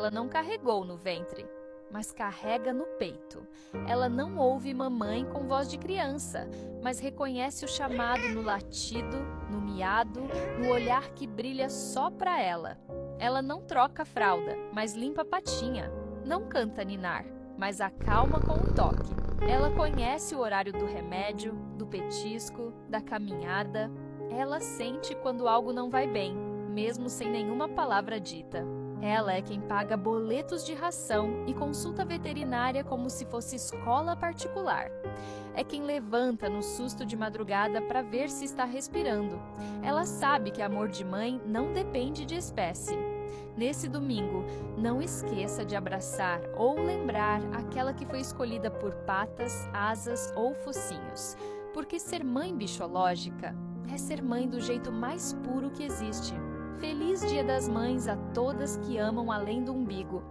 Ela não carregou no ventre, mas carrega no peito. Ela não ouve mamãe com voz de criança, mas reconhece o chamado no latido, no miado, no olhar que brilha só para ela. Ela não troca a fralda, mas limpa a patinha. Não canta ninar, mas acalma com um toque. Ela conhece o horário do remédio, do petisco, da caminhada. Ela sente quando algo não vai bem, mesmo sem nenhuma palavra dita. Ela é quem paga boletos de ração e consulta veterinária como se fosse escola particular. É quem levanta no susto de madrugada para ver se está respirando. Ela sabe que amor de mãe não depende de espécie. Nesse domingo, não esqueça de abraçar ou lembrar aquela que foi escolhida por patas, asas ou focinhos, porque ser mãe bichológica é ser mãe do jeito mais puro que existe. Feliz Dia das Mães a todas que amam além do umbigo.